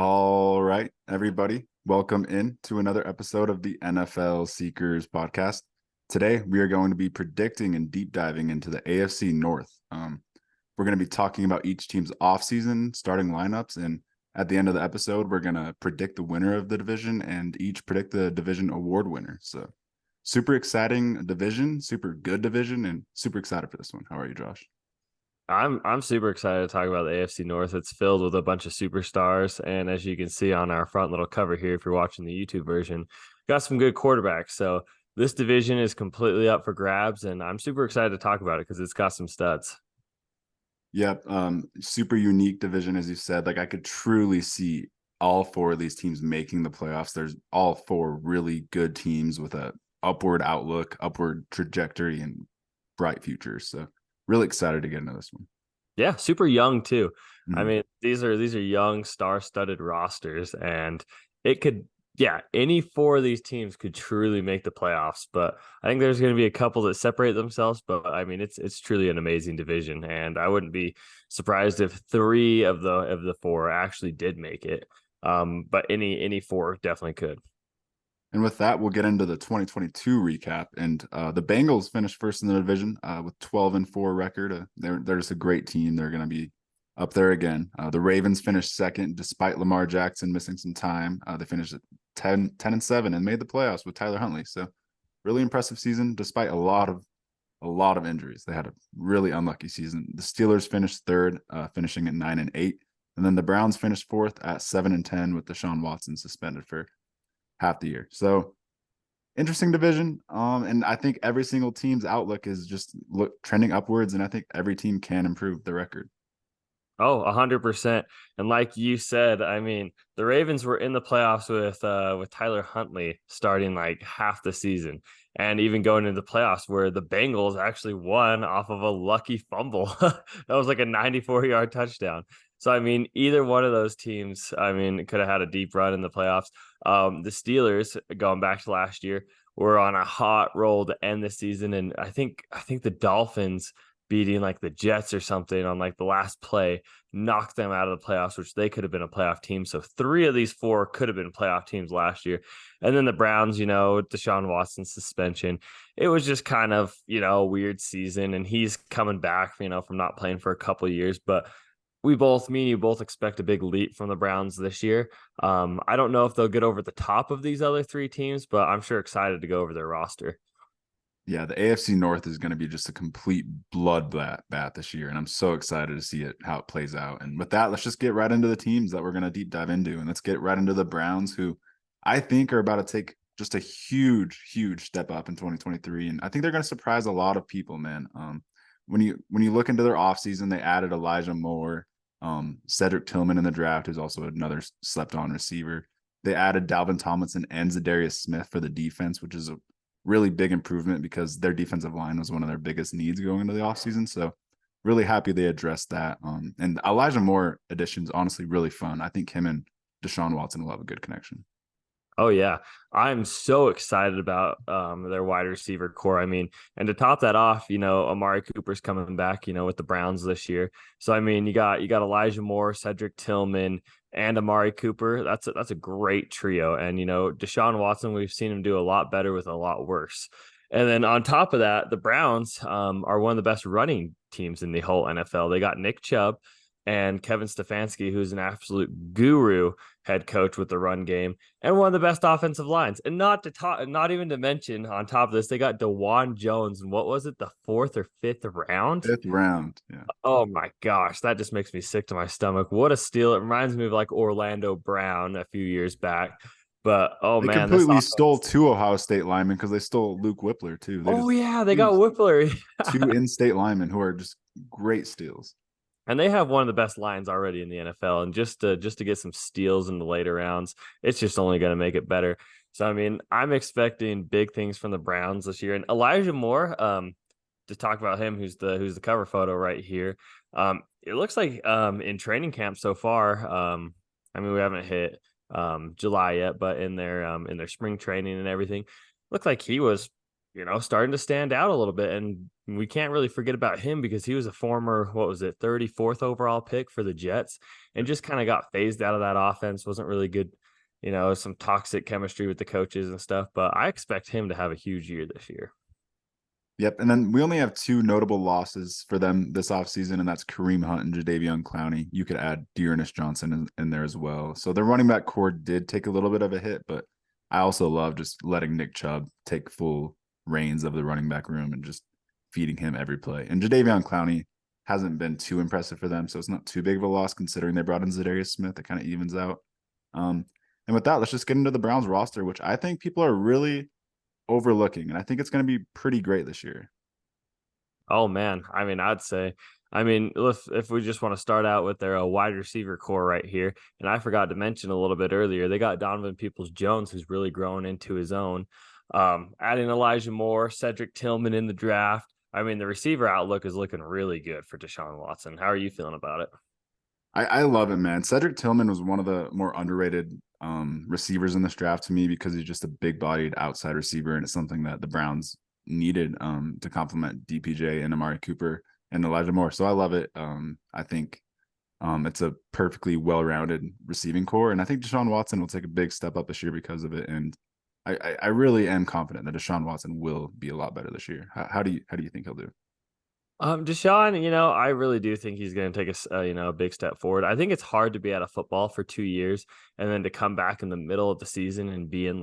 All right, everybody, welcome in to another episode of the NFL Seekers podcast. Today, we are going to be predicting and deep diving into the AFC North. We're going to be talking about each team's offseason starting lineups, and at the end of the episode, we're going to predict the winner of the division and each predict the division award winner. So, super exciting division, super good division, and super excited for this one. How are you, Josh? I'm super excited to talk about the AFC North. It's filled with a bunch of superstars, and as you can see on our front little cover here, if you're watching the YouTube version, got some good quarterbacks. So this division is completely up for grabs, and I'm super excited to talk about it because it's got some studs. Yep. Super unique division, as you said. Like I could truly see all four of these teams making the playoffs. There's all four really good teams with a upward outlook, upward trajectory, and bright futures. So really excited to get into this one. Yeah, super young too. I Mhm. mean, these are young, star-studded rosters, and it could, yeah, any four of these teams could truly make the playoffs. But I think there's going to be a couple that separate themselves. But I mean, it's truly an amazing division, and I wouldn't be surprised if three of the four actually did make it. But any four definitely could. And with that, we'll get into the 2022 recap. And the Bengals finished first in the division with 12-4 record. They're just a great team. They're going to be up there again. The Ravens finished second despite Lamar Jackson missing some time. They finished at 10-7 and made the playoffs with Tyler Huntley. So really impressive season despite a lot of injuries. They had a really unlucky season. The Steelers finished third, finishing at 9-8. And then the Browns finished fourth at 7-10 with Deshaun Watson suspended for half the year. So interesting division. And I think every single team's outlook is just trending upwards, and I think every team can improve the record. Oh, 100%. And like you said, I mean, the Ravens were in the playoffs with Tyler Huntley starting like half the season and even going into the playoffs where the Bengals actually won off of a lucky fumble. That was like a 94-yard touchdown. So I mean, either one of those teams, I mean, could have had a deep run in the playoffs. The Steelers, going back to last year, were on a hot roll to end the season, and I think the Dolphins beating like the Jets or something on like the last play knocked them out of the playoffs, which they could have been a playoff team. So three of these four could have been playoff teams last year. And then the Browns, Deshaun Watson's suspension. It was just kind of, a weird season. And he's coming back, from not playing for a couple of years. But me and you both expect a big leap from the Browns this year. I don't know if they'll get over the top of these other three teams, but I'm sure excited to go over their roster. Yeah, the AFC North is going to be just a complete bloodbath this year, and I'm so excited to see it how it plays out. And with that, let's just get right into the teams that we're going to deep dive into, and let's get right into the Browns, who I think are about to take just a huge, huge step up in 2023, and I think they're going to surprise a lot of people, man. When you look into their offseason, they added Elijah Moore, Cedric Tillman in the draft, who's also another slept-on receiver. They added Dalvin Tomlinson and Zadarius Smith for the defense, which is a really big improvement because their defensive line was one of their biggest needs going into the offseason. So really happy they addressed that. And Elijah Moore addition's honestly really fun. I think him and Deshaun Watson will have a good connection. Oh yeah, I'm so excited about their wide receiver core. I mean, and to top that off, Amari Cooper's coming back, with the Browns this year. So I mean, you got Elijah Moore, Cedric Tillman, and Amari Cooper. That's a great trio. And Deshaun Watson, we've seen him do a lot better with a lot worse. And then on top of that, the Browns are one of the best running teams in the whole NFL. They got Nick Chubb and Kevin Stefanski, who's an absolute guru head coach with the run game, and one of the best offensive lines. And not even to mention, on top of this, they got DeJuan Jones, and what was it, the fourth or fifth round? Fifth round. Yeah. Oh my gosh, that just makes me sick to my stomach. What a steal! It reminds me of like Orlando Brown a few years back. But oh They man, this completely stole offense. two Ohio State linemen because they stole Luke Whippler too. They Oh just yeah, they got used Whippler. two in-state linemen who are just great steals. And they have one of the best lines already in the NFL. And just to get some steals in the later rounds, it's just only going to make it better. So I mean, I'm expecting big things from the Browns this year. And Elijah Moore, to talk about him, who's the cover photo right here. It looks like in training camp so far, I mean, we haven't hit July yet, but in their spring training and everything, looked like he was starting to stand out a little bit. And we can't really forget about him because he was a former, what was it, 34th overall pick for the Jets, and just kind of got phased out of that offense. Wasn't really good, some toxic chemistry with the coaches and stuff. But I expect him to have a huge year this year. Yep. And then we only have two notable losses for them this offseason, and that's Kareem Hunt and Jadeveon Clowney. You could add Dearness Johnson in there as well. So their running back core did take a little bit of a hit, but I also love just letting Nick Chubb take full reins of the running back room and just feeding him every play. And Jadeveon Clowney hasn't been too impressive for them, so it's not too big of a loss considering they brought in Zadarius Smith. It kind of evens out. And with that, let's just get into the Browns roster, which I think people are really overlooking, and I think it's going to be pretty great this year. Oh man, I mean, I'd say, if we just want to start out with their wide receiver core right here, and I forgot to mention a little bit earlier, they got Donovan Peoples-Jones, who's really growing into his own. Adding Elijah Moore, Cedric Tillman in the draft. I mean, the receiver outlook is looking really good for Deshaun Watson. How are you feeling about it? I love it, man. Cedric Tillman was one of the more underrated receivers in this draft to me because he's just a big-bodied outside receiver, and it's something that the Browns needed to complement DPJ and Amari Cooper and Elijah Moore. So I love it. I think it's a perfectly well-rounded receiving core, and I think Deshaun Watson will take a big step up this year because of it. And I really am confident that Deshaun Watson will be a lot better this year. How do you think he'll do? Deshaun, I really do think he's going to take a big step forward. I think it's hard to be out of football for 2 years and then to come back in the middle of the season and be in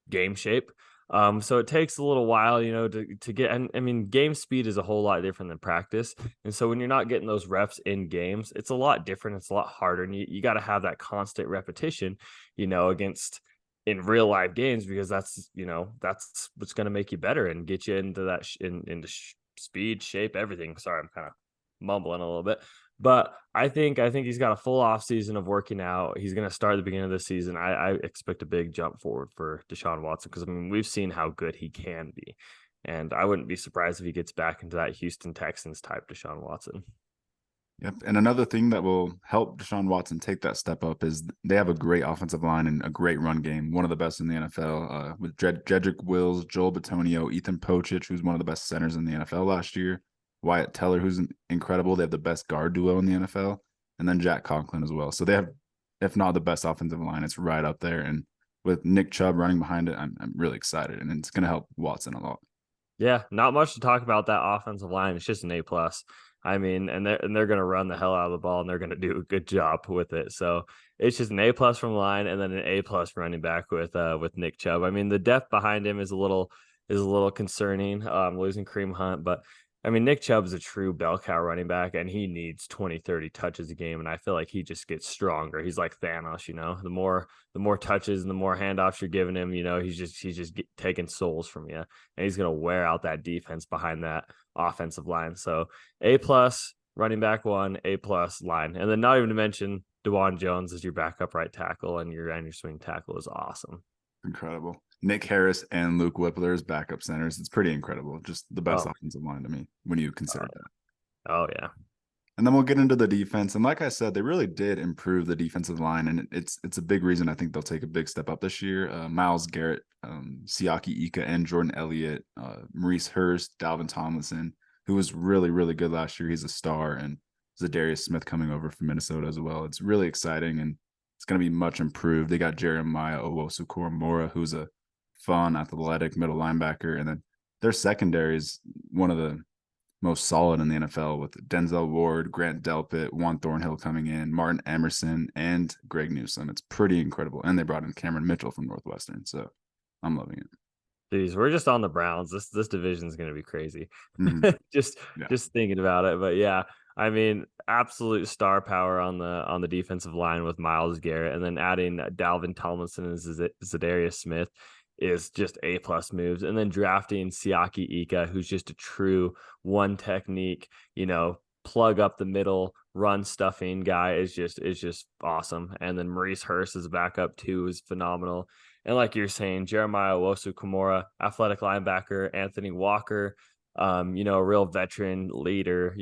game shape. So it takes a little while, to get, and I mean, game speed is a whole lot different than practice. And so when you're not getting those reps in games, it's a lot different. It's a lot harder. And you got to have that constant repetition, against in real life games, because that's what's going to make you better and get you into that, into speed, shape, everything. Sorry, I'm kind of mumbling a little bit. But I think he's got a full off season of working out. He's going to start at the beginning of the season. I expect a big jump forward for Deshaun Watson because we've seen how good he can be, and I wouldn't be surprised if he gets back into that Houston Texans type Deshaun Watson. Yep. And another thing that will help Deshaun Watson take that step up is they have a great offensive line and a great run game, one of the best in the NFL, with Jedrick Wills, Joel Bitonio, Ethan Pocic, who's one of the best centers in the NFL last year, Wyatt Teller, who's incredible. They have the best guard duo in the NFL, and then Jack Conklin as well. So they have, if not the best offensive line, it's right up there. And with Nick Chubb running behind it, I'm really excited, and it's going to help Watson a lot. Yeah, not much to talk about that offensive line. It's just an A+. I mean, and they're going to run the hell out of the ball, and they're going to do a good job with it. So it's just an A+ from the line, and then an A+ running back with Nick Chubb. I mean, the depth behind him is a little concerning, losing Kareem Hunt, but I mean, Nick Chubb is a true bell cow running back, and he needs 20, 30 touches a game, and I feel like he just gets stronger. He's like Thanos, the more touches and the more handoffs you're giving him, he's just taking souls from you, and he's gonna wear out that defense behind that offensive line. So A+ running back one, A+ line, and then not even to mention DeJuan Jones as your backup right tackle, and your swing tackle is awesome. Incredible. Nick Harris and Luke Whippler as backup centers. It's pretty incredible. Just the best offensive line to me when you consider that. Oh, yeah. And then we'll get into the defense. And like I said, they really did improve the defensive line. And it's a big reason I think they'll take a big step up this year. Myles Garrett, Siaki Ika, and Jordan Elliott, Maurice Hurst, Dalvin Tomlinson, who was really, really good last year. He's a star. And Zadarius Smith coming over from Minnesota as well. It's really exciting, and it's going to be much improved. They got Jeremiah Owusu-Koramoah, who's a fun, athletic middle linebacker. And then their secondary is one of the most solid in the NFL with Denzel Ward, Grant Delpit, Juan Thornhill coming in, Martin Emerson, and Greg Newsome. It's pretty incredible. And they brought in Cameron Mitchell from Northwestern. So I'm loving it. Jeez, we're just on the Browns. This division is going to be crazy. Mm-hmm. Just thinking about it. But yeah, I mean, absolute star power on the defensive line with Myles Garrett, and then adding Dalvin Tomlinson and Zadarius Smith is just A+ moves. And then drafting Siaki Ika, who's just a true one technique, plug up the middle, run stuffing guy is just awesome. And then Maurice Hurst as a backup too is phenomenal. And like you're saying, Jeremiah Owusu-Koramoah, athletic linebacker, Anthony Walker, a real veteran leader,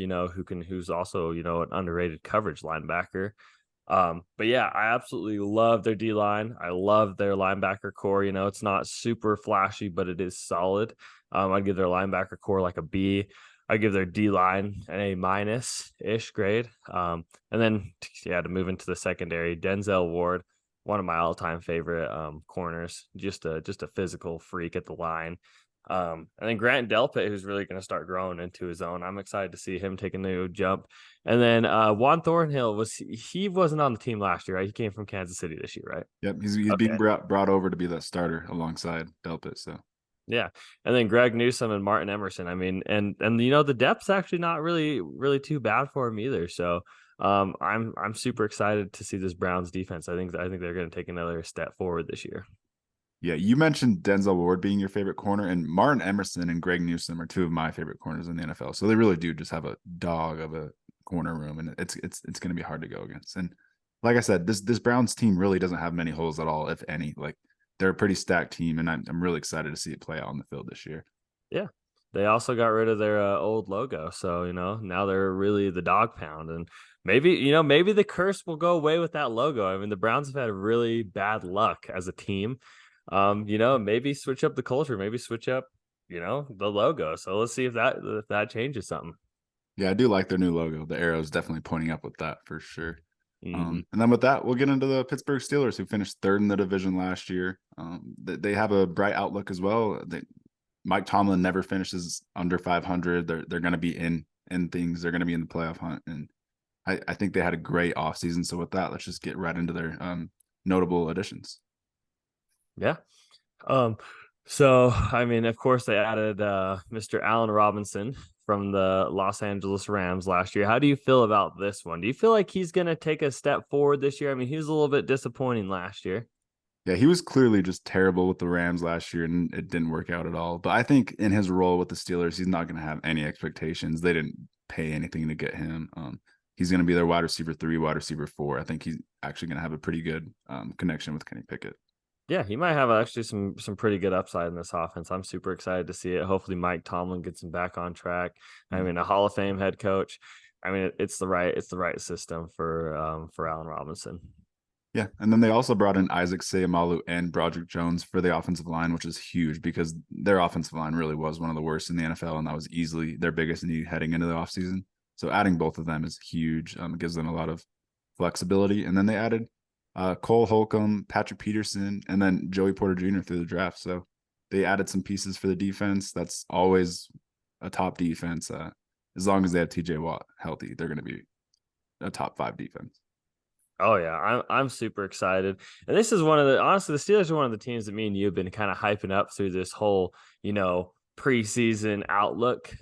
who's also, an underrated coverage linebacker. But yeah, I absolutely love their D line. I love their linebacker core. You know, it's not super flashy, but it is solid. I'd give their linebacker core like a B. I give their D line an A minus ish grade. And then yeah, to move into the secondary, Denzel Ward, one of my all time favorite corners, just a physical freak at the line. And then Grant Delpit, who's really going to start growing into his own. I'm excited to see him take a new jump. And then Juan Thornhill he wasn't on the team last year, right? He came from Kansas City this year, right? Yep, he's being Okay. brought over to be the starter alongside Delpit. So Yeah. And then Greg Newsome and Martin Emerson. I mean, and you know, the depth's actually not really too bad for him either. So I'm super excited to see this Browns defense. I think they're gonna take another step forward this year. yeah, you mentioned Denzel Ward being your favorite corner, and Martin Emerson and Greg Newsome are two of my favorite corners in the NFL. So they really do just have a dog of a corner room, and it's going to be hard to go against. And like I said, this Browns team really doesn't have many holes at all, if any. Like they're a pretty stacked team, and I'm really excited to see it play out on the field this year. Yeah. They also got rid of their old logo. So, you know, now they're really the dog pound. And maybe the curse will go away with that logo. I mean, the Browns have had really bad luck as a team. Maybe switch up the culture, maybe switch up, the logo. So let's see if that changes something. Yeah, I do like their new logo. The arrow is definitely pointing up with that for sure. Hmm. And then with that, we'll get into the Pittsburgh Steelers, who finished third in the division last year. They have a bright outlook as well. Mike Tomlin never finishes under 500. They're going to be in things. They're going to be in the playoff hunt, and I think they had a great offseason. So with that, let's just get right into their notable additions. Yeah. Um, so I mean, of course, they added Mr. Allen Robinson from the Los Angeles Rams last year. How do you feel about this one? Do you feel like he's gonna take a step forward this year? I mean, he was a little bit disappointing last year. Yeah, he was clearly just terrible with the Rams last year, and it didn't work out at all. But I think in his role with the Steelers, he's not going to have any expectations. They didn't pay anything to get him. He's going to be their wide receiver 3, wide receiver 4. I think he's actually going to have a pretty good connection with Kenny Pickett. Yeah, he might have actually some pretty good upside in this offense. I'm super excited to see it. Hopefully, Mike Tomlin gets him back on track. I mean, a Hall of Fame head coach. I mean, it's the right system for Allen Robinson. Yeah, and then they also brought in Isaac Seumalo and Broderick Jones for the offensive line, which is huge because their offensive line really was one of the worst in the NFL, and that was easily their biggest need heading into the offseason. So adding both of them is huge. It gives them a lot of flexibility. And then they added Cole Holcomb, Patrick Peterson, and then Joey Porter Jr. through the draft. So they added some pieces for the defense. That's always a top defense. As long as they have TJ Watt healthy, they're going to be a top 5 defense. Oh yeah, I'm super excited. And this is honestly, the Steelers are one of the teams that me and you have been kind of hyping up through this whole, preseason outlook.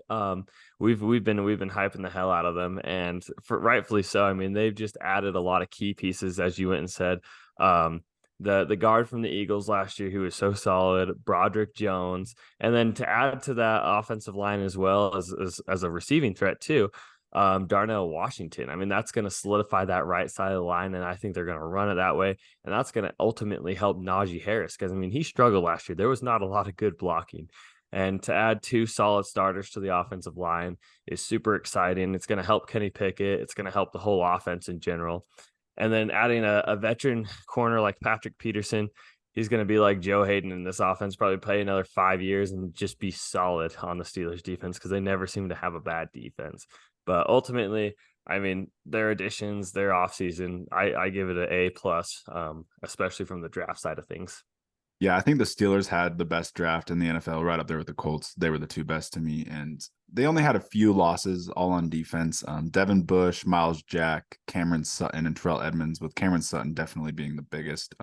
We've been hyping the hell out of them, and rightfully so. I mean, they've just added a lot of key pieces, as you went and said. The guard from the Eagles last year, who was so solid, Broderick Jones, and then to add to that offensive line as well as a receiving threat too, Darnell Washington. I mean, that's going to solidify that right side of the line, and I think they're going to run it that way. And that's going to ultimately help Najee Harris because, I mean, he struggled last year. There was not a lot of good blocking. And to add 2 solid starters to the offensive line is super exciting. It's going to help Kenny Pickett. It's going to help the whole offense in general. And then adding a veteran corner like Patrick Peterson, he's going to be like Joe Hayden in this offense, probably play another 5 years and just be solid on the Steelers defense because they never seem to have a bad defense. But ultimately, I mean, their additions, their offseason, I give it an A plus, especially from the draft side of things. Yeah, I think the Steelers had the best draft in the NFL, right up there with the Colts. They were the 2 best to me, and they only had a few losses, all on defense. Devin Bush, Miles Jack, Cameron Sutton, and Terrell Edmonds, with Cameron Sutton definitely being the biggest.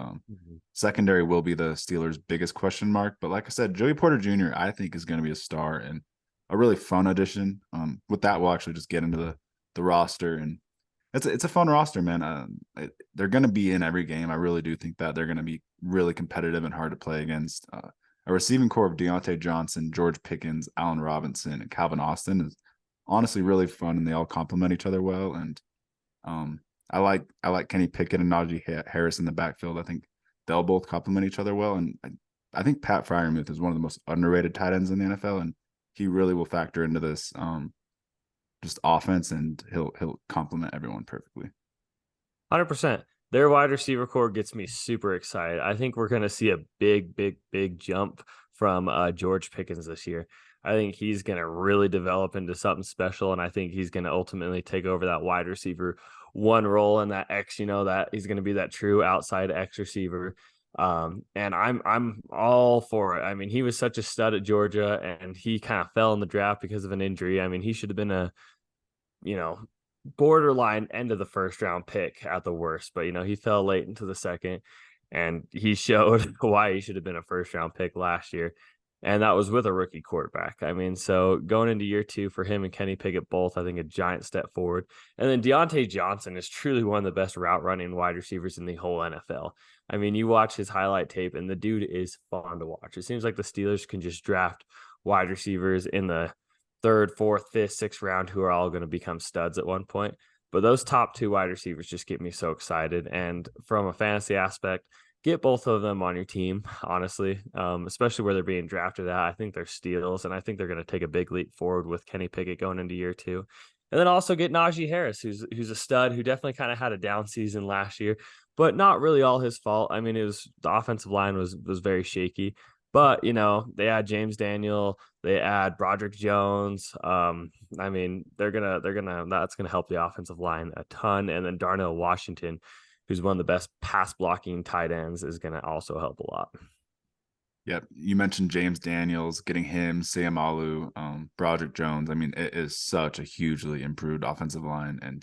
Secondary will be the Steelers' biggest question mark, but like I said, Joey Porter Jr. I think is going to be a star and a really fun addition. With that, we'll actually just get into the roster, and it's a fun roster, man. They're going to be in every game. I really do think that they're going to be really competitive and hard to play against. A receiving core of Deontay Johnson, George Pickens, Allen Robinson, and Calvin Austin is honestly really fun, and they all complement each other well. And I like Kenny Pickett and Najee Harris in the backfield. I think they'll both complement each other well, and I think Pat Freiermuth is one of the most underrated tight ends in the NFL, and he really will factor into this just offense, and he'll complement everyone perfectly. 100%. Their wide receiver core gets me super excited. I think we're going to see a big, big, big jump from George Pickens this year. I think he's going to really develop into something special, and I think he's going to ultimately take over that wide receiver one role and that X. That he's going to be that true outside X receiver. And I'm all for it. I mean, he was such a stud at Georgia, and he kind of fell in the draft because of an injury. I mean, he should have been a you know, borderline end of the first round pick at the worst. But he fell late into the second, and he showed why he should have been a first round pick last year. And that was with a rookie quarterback. I mean, so going into year 2 for him and Kenny Pickett both, I think a giant step forward. And then Deontay Johnson is truly one of the best route running wide receivers in the whole NFL. I mean, you watch his highlight tape, and the dude is fun to watch. It seems like the Steelers can just draft wide receivers in the third, fourth, fifth, sixth round who are all going to become studs at one point. But those top 2 wide receivers just get me so excited. And from a fantasy aspect, get both of them on your team, honestly, especially where they're being drafted at. I think they're steals, and I think they're going to take a big leap forward with Kenny Pickett going into year 2. And then also get Najee Harris, who's a stud, who definitely kind of had a down season last year, but not really all his fault. I mean, it was the offensive line was very shaky. But they add James Daniel, they add Broderick Jones. I mean, that's gonna help the offensive line a ton. And then Darnell Washington, who's one of the best pass blocking tight ends, is gonna also help a lot. Yep. You mentioned James Daniels, getting him, Sam Alu, Broderick Jones. I mean, it is such a hugely improved offensive line. And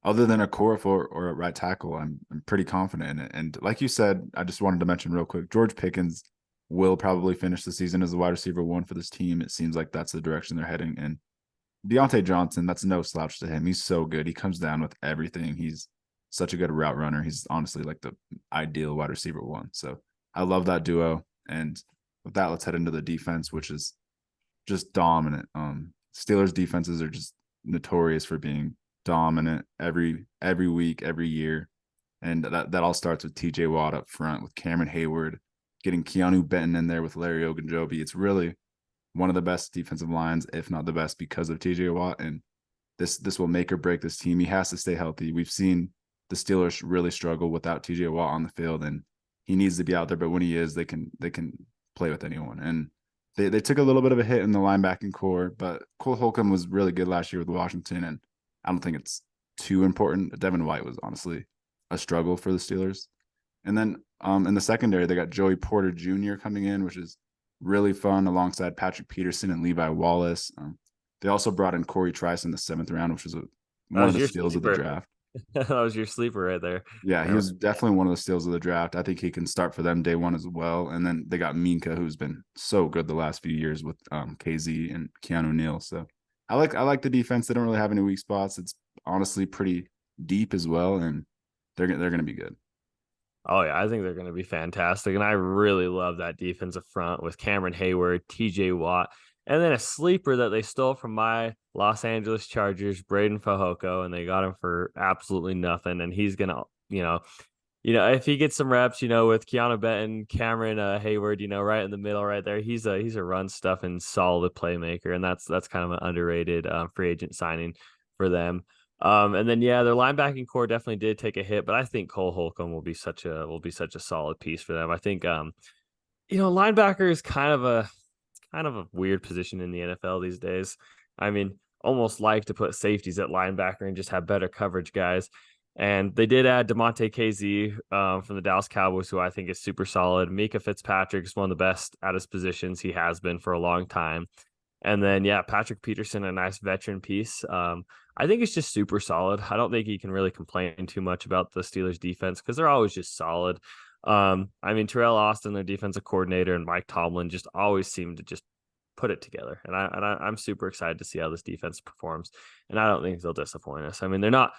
other than a Okorafor or a right tackle, I'm pretty confident in it. And like you said, I just wanted to mention real quick, George Pickens will probably finish the season as the wide receiver 1 for this team. It seems like that's the direction they're heading. And Deontay Johnson, that's no slouch to him. He's so good. He comes down with everything. He's such a good route runner. He's honestly like the ideal wide receiver 1. So I love that duo. And with that, let's head into the defense, which is just dominant. Steelers defenses are just notorious for being dominant every week, every year. And that all starts with TJ Watt up front, with Cameron Hayward, getting Keanu Benton in there with Larry Ogunjobi. It's really one of the best defensive lines, if not the best, because of TJ Watt. And this will make or break this team. He has to stay healthy. We've seen the Steelers really struggle without TJ Watt on the field, and he needs to be out there. But when he is, they can play with anyone. And they took a little bit of a hit in the linebacking core, but Cole Holcomb was really good last year with Washington, and I don't think it's too important. Devin White was honestly a struggle for the Steelers. And then in the secondary, they got Joey Porter Jr. coming in, which is really fun, alongside Patrick Peterson and Levi Wallace. They also brought in Corey Trice in the 7th round, which was one of the steals of the draft. That was your sleeper right there. Yeah, he was definitely one of the steals of the draft. I think he can start for them day 1 as well. And then they got Minka, who's been so good the last few years with KZ and Keanu Neal. So I like the defense. They don't really have any weak spots. It's honestly pretty deep as well, and they're going to be good. Oh yeah, I think they're going to be fantastic, and I really love that defensive front with Cameron Hayward, T.J. Watt, and then a sleeper that they stole from my Los Angeles Chargers, Braden Fajoko, and they got him for absolutely nothing. And he's gonna, if he gets some reps, with Keanu Benton, Cameron Hayward, right in the middle, right there, he's a run stuffing solid playmaker, and that's kind of an underrated free agent signing for them. And then their linebacking core definitely did take a hit, but I think Cole Holcomb will be such a solid piece for them. I think linebacker is kind of a weird position in the NFL these days. I mean, almost like to put safeties at linebacker and just have better coverage guys. And they did add DeMonte KZ from the Dallas Cowboys, who I think is super solid. Mika Fitzpatrick is one of the best at his positions. He has been for a long time. And then, Patrick Peterson, a nice veteran piece. I think it's just super solid. I don't think you can really complain too much about the Steelers defense because they're always just solid. I mean, Terrell Austin, their defensive coordinator, and Mike Tomlin just always seem to just put it together. And I'm super excited to see how this defense performs. And I don't think they'll disappoint us. I mean, they're not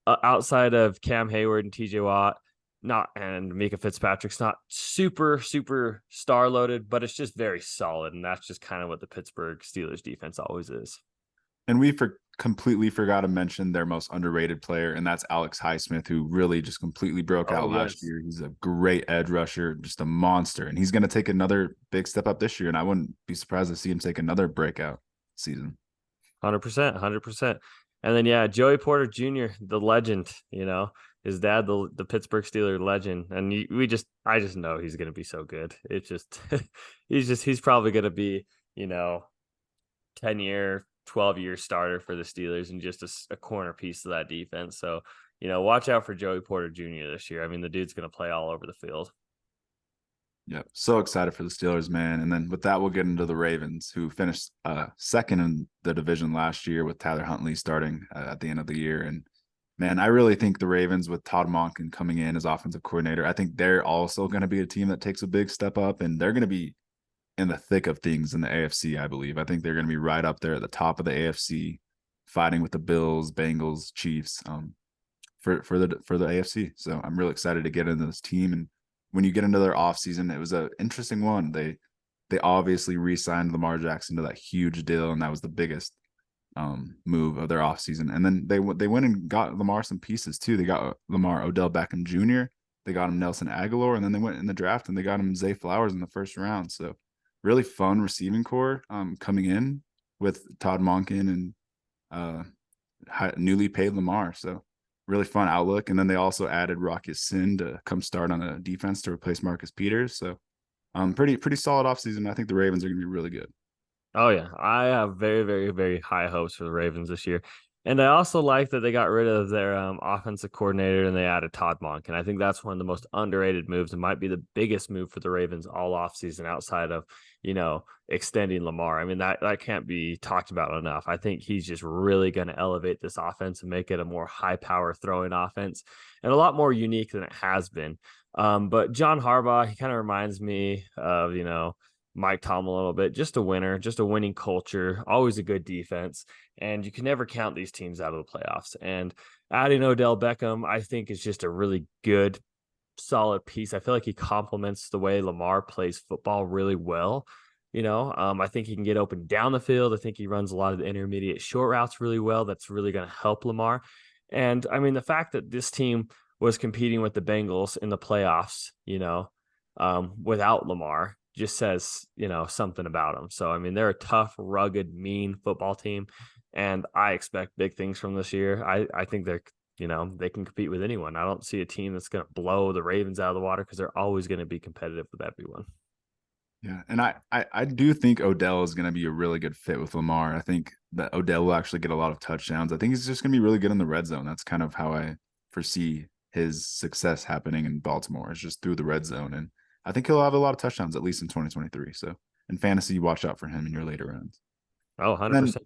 outside of Cam Hayward and TJ Watt, and Mika Fitzpatrick's not super, super star loaded, but it's just very solid. And that's just kind of what the Pittsburgh Steelers defense always is. And we completely forgot to mention their most underrated player, and that's Alex Highsmith, who really just completely broke out last year. He's a great edge rusher, just a monster, and he's going to take another big step up this year, and I wouldn't be surprised to see him take another breakout season. 100%. And then, Joey Porter Jr., the legend, his dad, the Pittsburgh Steelers legend, and I just know he's gonna be so good. It's just he's probably gonna be, you know, 10-year, 12-year starter for the Steelers and just a corner piece of that defense. So, watch out for Joey Porter Jr. this year. I mean, the dude's gonna play all over the field. Yep. So excited for the Steelers, man. And then with that, we'll get into the Ravens, who finished second in the division last year with Tyler Huntley starting at the end of the year. And man, I really think the Ravens with Todd Monken coming in as offensive coordinator, I think they're also going to be a team that takes a big step up, and they're going to be in the thick of things in the AFC, I believe. I think they're going to be right up there at the top of the AFC, fighting with the Bills, Bengals, Chiefs, for the AFC. So I'm really excited to get into this team. And when you get into their offseason, it was an interesting one. They obviously re-signed Lamar Jackson to that huge deal, and that was the biggest move of their offseason. And then they went and got Lamar some pieces too. They got Lamar Odell Beckham Jr., they got him Nelson Aguilar, and then they went in the draft and they got him Zay Flowers in the first round. So really fun receiving core coming in with Todd Monken and newly paid Lamar. So really fun outlook. And then they also added Rocky Sin to come start on the defense to replace Marcus Peters. So pretty solid offseason. I think the Ravens are going to be really good. Oh yeah, I have very, very, very high hopes for the Ravens this year, and I also like that they got rid of their offensive coordinator and they added Todd Monken. I think that's one of the most underrated moves. It might be the biggest move for the Ravens all offseason outside of extending Lamar. I mean that can't be talked about enough. I think he's just really going to elevate this offense and make it a more high power throwing offense and a lot more unique than it has been. But John Harbaugh, he kind of reminds me of Mike Tomlin a little bit, just a winner, just a winning culture, always a good defense, and you can never count these teams out of the playoffs. And adding Odell Beckham, I think, is just a really good, solid piece. I feel like he complements the way Lamar plays football really well. I think he can get open down the field. I think he runs a lot of the intermediate short routes really well. That's really going to help Lamar. And I mean, the fact that this team was competing with the Bengals in the playoffs, without Lamar just says, something about them. So, I mean, they're a tough, rugged, mean football team. And I expect big things from this year. I think they can compete with anyone. I don't see a team that's going to blow the Ravens out of the water because they're always going to be competitive with everyone. Yeah. And I do think Odell is going to be a really good fit with Lamar. I think that Odell will actually get a lot of touchdowns. I think he's just going to be really good in the red zone. That's kind of how I foresee his success happening in Baltimore, is just through the red zone. And I think he'll have a lot of touchdowns, at least in 2023. So in fantasy, watch out for him in your later rounds. Oh, And then 100%.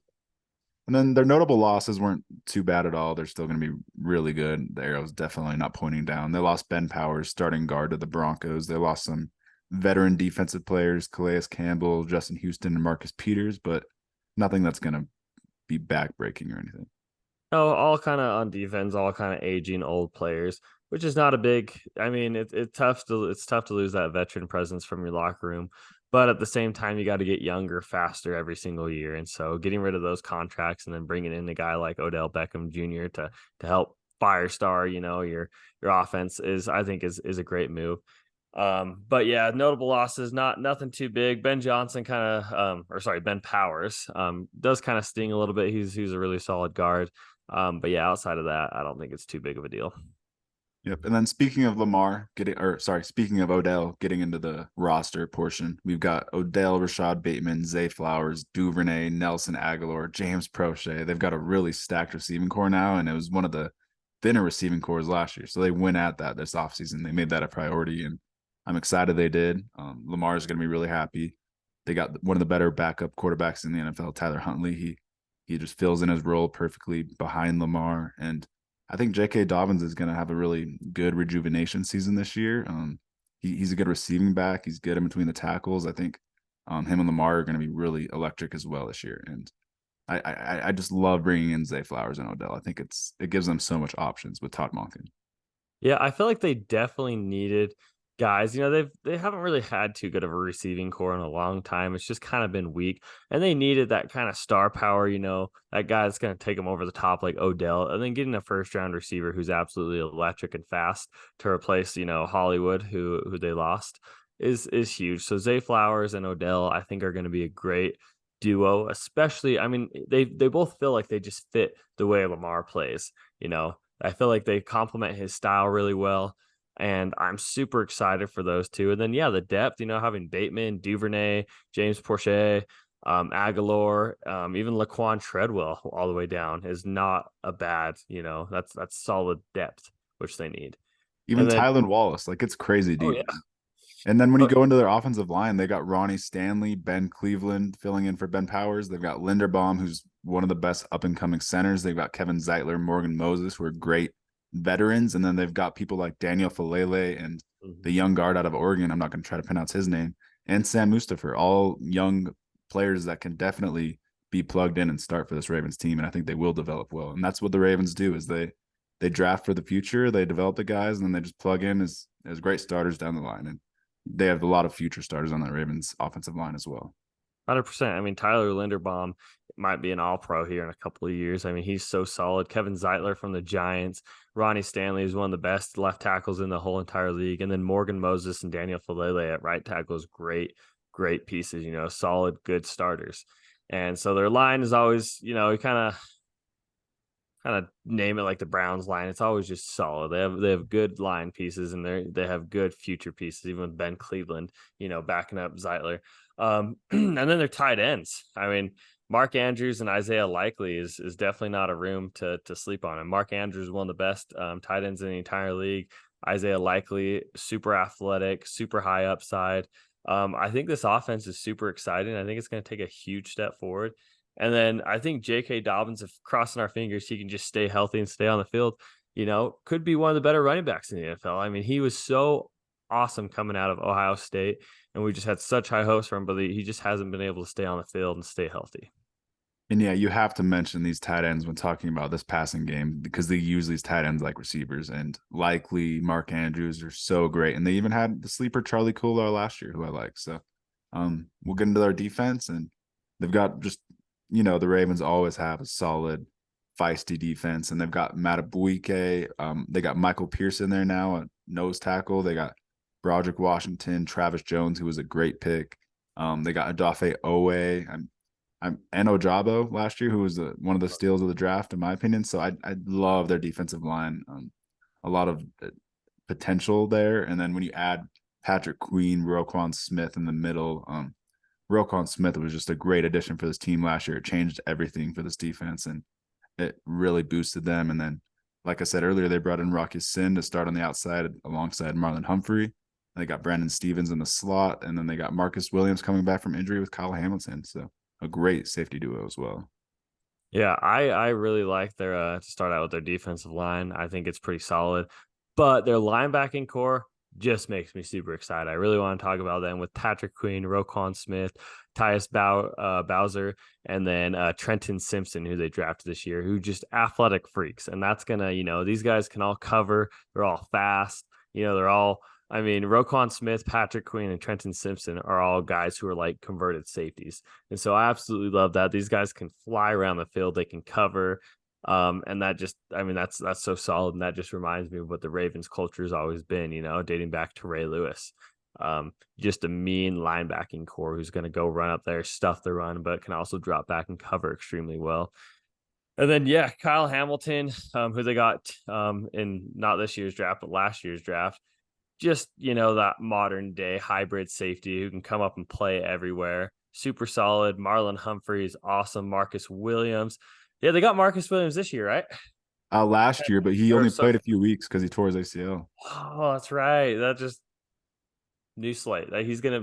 and then their notable losses weren't too bad at all. They're still going to be really good. The arrow's definitely not pointing down. They lost Ben Powers, starting guard to the Broncos. They lost some veteran defensive players, Calais Campbell, Justin Houston, and Marcus Peters, but nothing that's going to be backbreaking or anything. Oh, all kind of on defense, all kind of aging old players, which is not a big. I mean, it's tough to lose that veteran presence from your locker room, but at the same time, you got to get younger faster every single year. And so, getting rid of those contracts and then bringing in a guy like Odell Beckham Jr. to help firestar, your offense I think is a great move. But yeah, notable losses, nothing too big. Ben Johnson Ben Powers does kind of sting a little bit. He's a really solid guard. But yeah, outside of that, I don't think it's too big of a deal. Yep. And then speaking of speaking of Odell getting into the roster portion, we've got Odell, Rashad Bateman, Zay Flowers, Duvernay, Nelson Aguilar, James Prochet. They've got a really stacked receiving core now, and it was one of the thinner receiving cores last year. So they went at that this offseason. They made that a priority, and I'm excited they did. Lamar is going to be really happy. They got one of the better backup quarterbacks in the NFL, Tyler Huntley. He just fills in his role perfectly behind Lamar. And I think J.K. Dobbins is going to have a really good rejuvenation season this year. He's a good receiving back. He's good in between the tackles. I think him and Lamar are going to be really electric as well this year. And I just love bringing in Zay Flowers and Odell. I think it gives them so much options with Todd Monken. Yeah, I feel like they definitely needed guys. They haven't really had too good of a receiving core in a long time. It's just kind of been weak, and they needed that kind of star power. That guy that's going to take them over the top, like Odell, and then getting a first round receiver who's absolutely electric and fast to replace Hollywood, who they lost, is huge. So Zay Flowers and Odell, I think, are going to be a great duo. Especially, I mean, they both feel like they just fit the way Lamar plays. I feel like they complement his style really well. And I'm super excited for those two. And then, yeah, the depth, having Bateman, Duvernay, James Porcher, Aguilar, even Laquan Treadwell all the way down is not a bad, that's solid depth, which they need. Even And then, Tylan Wallace, like it's crazy oh, deep. yeah. And then when you Oh, go into their offensive line, they got Ronnie Stanley, Ben Cleveland filling in for Ben Powers. They've got Linderbaum, who's one of the best up and coming centers. They've got Kevin Zeitler, Morgan Moses, who are great veterans. And then they've got people like Daniel Falele and mhm. the young guard out of Oregon. I'm not going to try to pronounce his name, and Sam Mustapher, all young players that can definitely be plugged in and start for this Ravens team. And I think they will develop well. And that's what the Ravens do is they draft for the future, they develop the guys, and then they just plug in as great starters down the line. And they have a lot of future starters on that Ravens offensive line as well. 100%. I mean, Tyler Linderbaum might be an all pro here in a couple of years. I mean, he's so solid. Kevin Zeitler from the Giants. Ronnie Stanley is one of the best left tackles in the whole entire league. And then Morgan Moses and Daniel Falele at right tackle is great, great pieces, solid, good starters. And so their line is always, kind of name it like the Browns line. It's always just solid. They have good line pieces and they have good future pieces, even with Ben Cleveland, backing up Zeitler. And then they're tight ends. I mean, Mark Andrews and Isaiah Likely is definitely not a room to sleep on. And Mark Andrews is one of the best tight ends in the entire league. Isaiah Likely, super athletic, super high upside. I think this offense is super exciting. I think it's going to take a huge step forward. And then I think J.K. Dobbins, if crossing our fingers, he can just stay healthy and stay on the field, could be one of the better running backs in the NFL. I mean, he was so awesome coming out of Ohio State, and we just had such high hopes for him, but he just hasn't been able to stay on the field and stay healthy. And yeah, you have to mention these tight ends when talking about this passing game because they use these tight ends like receivers, and Likely, Mark Andrews are so great. And they even had the sleeper Charlie Kolar last year, who I like. So we'll get into their defense, and they've got just, the Ravens always have a solid, feisty defense, and they've got Matabuike. They got Michael Pierce in there now, a nose tackle. They got Broderick Washington, Travis Jones, who was a great pick. They got Adafe Owe. I'm Eno Jabo last year, who was one of the steals of the draft, in my opinion. So I love their defensive line. A lot of potential there. And then when you add Patrick Queen, Roquan Smith in the middle, Roquan Smith was just a great addition for this team last year. It changed everything for this defense, and it really boosted them. And then, like I said earlier, they brought in Rocky Sin to start on the outside alongside Marlon Humphrey. They got Brandon Stevens in the slot, and then they got Marcus Williams coming back from injury with Kyle Hamilton. So a great safety duo as well. Yeah, I really like their to start out with their defensive line. I think it's pretty solid, but their linebacking core just makes me super excited. I really want to talk about them with Patrick Queen, Roquan Smith, Bowser, and then Trenton Simpson, who they drafted this year, who just athletic freaks. And that's gonna, these guys can all cover. They're all fast. They're all. I mean, Roquan Smith, Patrick Queen, and Trenton Simpson are all guys who are like converted safeties. And so I absolutely love that. These guys can fly around the field, they can cover. And that just, I mean, that's so solid. And that just reminds me of what the Ravens culture has always been, dating back to Ray Lewis. Just a mean linebacking core who's going to go run up there, stuff the run, but can also drop back and cover extremely well. And then, yeah, Kyle Hamilton, who they got in not this year's draft, but last year's draft. Just, that modern day hybrid safety who can come up and play everywhere. Super solid. Marlon Humphreys, awesome. Marcus Williams. Yeah, they got Marcus Williams this year, right? Last year, but he Or only so. played a few weeks because he tore his ACL. Oh, that's right. That just new slate.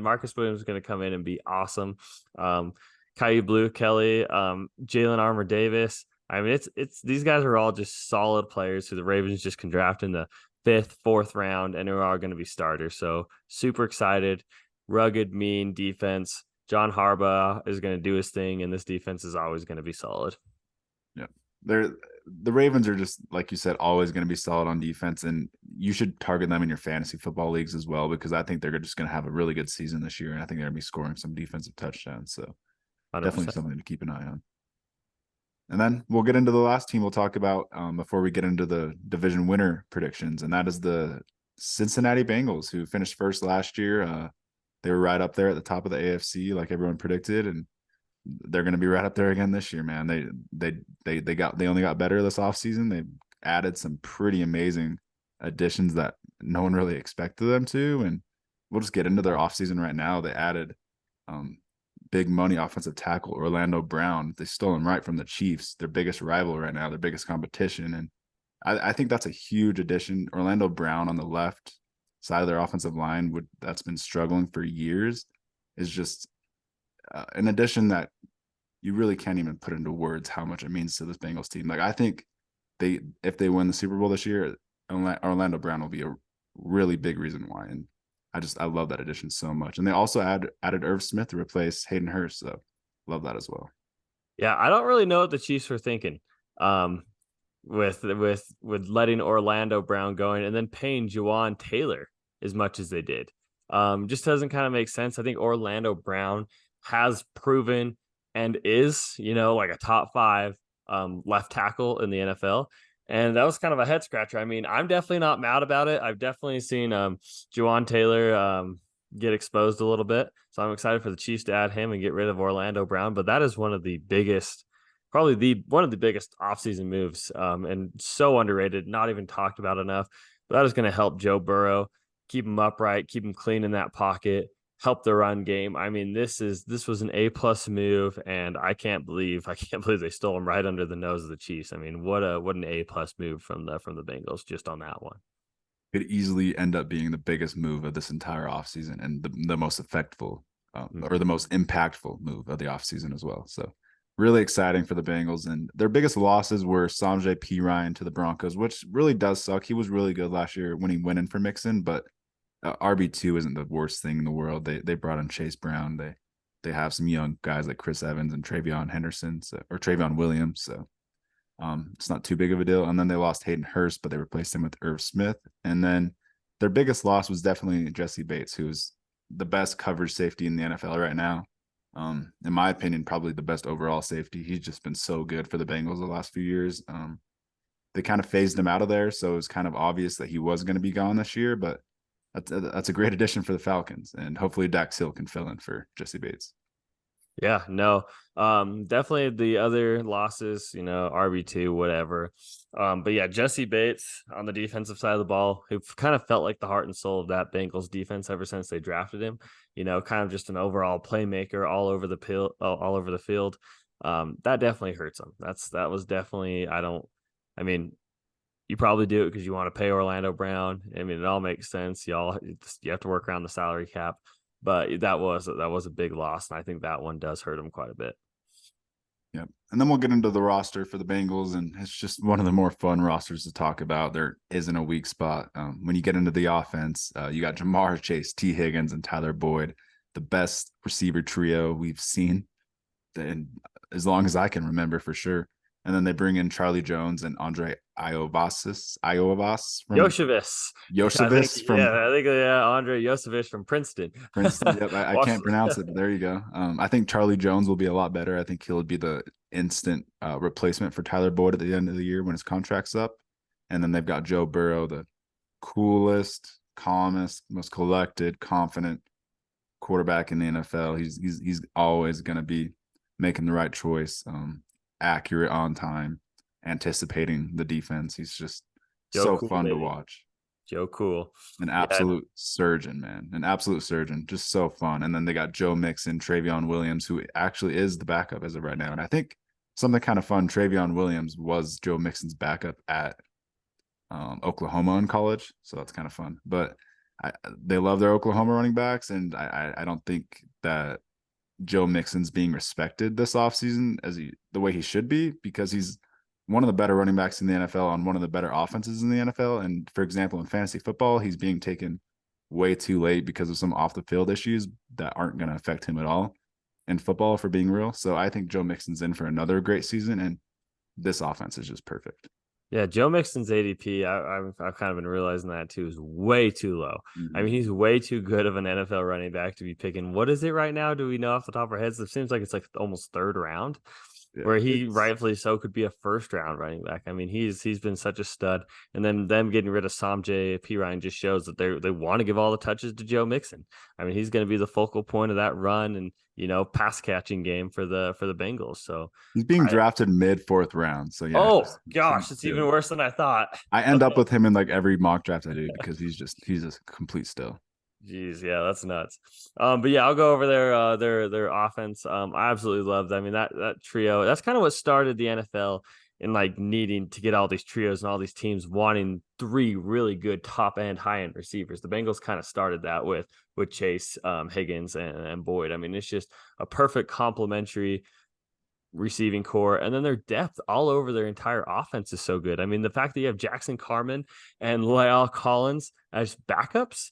Marcus Williams is gonna come in and be awesome. Caillou Blue Kelly, Jalen Armour Davis. I mean, it's these guys are all just solid players who the Ravens just can draft in the fifth, fourth round, and are all going to be starters. So super excited. Rugged, mean defense. John Harbaugh is going to do his thing, and this defense is always going to be solid. Yeah, the Ravens are just, like you said, always going to be solid on defense, and you should target them in your fantasy football leagues as well, because I think they're just going to have a really good season this year, and I think they're going to be scoring some defensive touchdowns. So 100%. definitely something to keep an eye on. And then we'll get into the last team we'll talk about before we get into the division winner predictions, and that is the Cincinnati Bengals, who finished first last year. They were right up there at the top of the AFC, like everyone predicted, and they're going to be right up there again this year, man. They only got better this offseason. They added some pretty amazing additions that no one really expected them to. And we'll just get into their offseason right now. They added um, big money offensive tackle Orlando Brown. They stole him right from the Chiefs, their biggest rival right now, their biggest competition. And I think that's a huge addition. Orlando Brown on the left side of their offensive line that's been struggling for years is just an addition that you really can't even put into words how much it means to this Bengals team. Like I think if they win the Super Bowl this year, Orlando Brown will be a really big reason why. And I love that addition so much. And they also added Irv Smith to replace Hayden Hurst. So love that as well. Yeah, I don't really know what the Chiefs were thinking. With letting Orlando Brown going and then paying Juwan Taylor as much as they did. Just doesn't kind of make sense. I think Orlando Brown has proven and is, like a top 5 left tackle in the NFL. And that was kind of a head scratcher. I mean, I'm definitely not mad about it. I've definitely seen Juwan Taylor get exposed a little bit. So I'm excited for the Chiefs to add him and get rid of Orlando Brown. But that is one of the biggest, probably one of the biggest offseason moves, and so underrated, not even talked about enough. But that is going to help Joe Burrow, keep him upright, keep him clean in that pocket, help the run game. I mean, this was an A+ move, and I can't believe they stole him right under the nose of the Chiefs. I mean, what an A+ move from the Bengals just on that one. Could easily end up being the biggest move of this entire offseason and the most effectful or the most impactful move of the offseason as well. So really exciting for the Bengals. And their biggest losses were Sanjay Perine to the Broncos, which really does suck. He was really good last year when he went in for Mixon, but RB2 isn't the worst thing in the world. They brought in Chase Brown. They have some young guys like Chris Evans and Travion Henderson, or Travion Williams. So it's not too big of a deal. And then they lost Hayden Hurst, but they replaced him with Irv Smith. And then their biggest loss was definitely Jesse Bates, who's the best coverage safety in the NFL right now. In my opinion, probably the best overall safety. He's just been so good for the Bengals the last few years. They kind of phased him out of there, so it was kind of obvious that he was going to be gone this year, but that's a great addition for the Falcons, and hopefully Dax Hill can fill in for Jesse Bates. Yeah, no, definitely the other losses, RB2, whatever. But yeah, Jesse Bates on the defensive side of the ball, who kind of felt like the heart and soul of that Bengals defense ever since they drafted him. Kind of just an overall playmaker all over the field. That definitely hurts him. That was definitely. I mean, you probably do it because you want to pay Orlando Brown. I mean, it all makes sense. You have to work around the salary cap. But that was a big loss, and I think that one does hurt him quite a bit. Yep. And then we'll get into the roster for the Bengals, and it's just one of the more fun rosters to talk about. There isn't a weak spot. When you get into the offense, you got Jamar Chase, T. Higgins, and Tyler Boyd, the best receiver trio we've seen, and as long as I can remember for sure. And then they bring in Charlie Jones and Andre Iovas from Andre Yosevich from Princeton. Princeton. Yep, I can't pronounce it, but there you go. I think Charlie Jones will be a lot better. I think he'll be the instant replacement for Tyler Boyd at the end of the year when his contract's up. And then they've got Joe Burrow, the coolest, calmest, most collected, confident quarterback in the NFL. He's always going to be making the right choice, accurate on time, anticipating the defense. He's just so cool, fun to watch. Joe Cool. An absolute surgeon, man. An absolute surgeon. Just so fun. And then they got Joe Mixon, Travion Williams, who actually is the backup as of right now. And I think something kind of fun, Travion Williams was Joe Mixon's backup at Oklahoma in college. So that's kind of fun. But they love their Oklahoma running backs. And I don't think that Joe Mixon's being respected this offseason the way he should be, because he's one of the better running backs in the NFL on one of the better offenses in the NFL. And for example, in fantasy football, he's being taken way too late because of some off the field issues that aren't going to affect him at all in football, for being real. So I think Joe Mixon's in for another great season, and this offense is just perfect. Yeah, Joe Mixon's ADP, I've kind of been realizing that too, is way too low. Mm-hmm. I mean, he's way too good of an NFL running back to be picking. What is it right now? Do we know off the top of our heads? It seems like it's like almost third round. Yeah, where he it's rightfully so could be a first round running back. I mean, he's been such a stud. And then them getting rid of Samjay P. Ryan just shows that they want to give all the touches to Joe Mixon. I mean, he's going to be the focal point of that run and pass catching game for the Bengals. So he's being I drafted mid fourth round. So yeah, oh just gosh, think it's even good. worse than I thought. I end up with him in like every mock draft I do because he's a complete still. Jeez, yeah, that's nuts. But yeah, I'll go over their offense. I absolutely loved. I mean, that trio. That's kind of what started the NFL in like needing to get all these trios and all these teams wanting three really good top end, high end receivers. The Bengals kind of started that with Chase, Higgins, and Boyd. I mean, it's just a perfect complementary receiving core, and then their depth all over their entire offense is so good. I mean, the fact that you have Jackson Carman and La'el Collins as backups.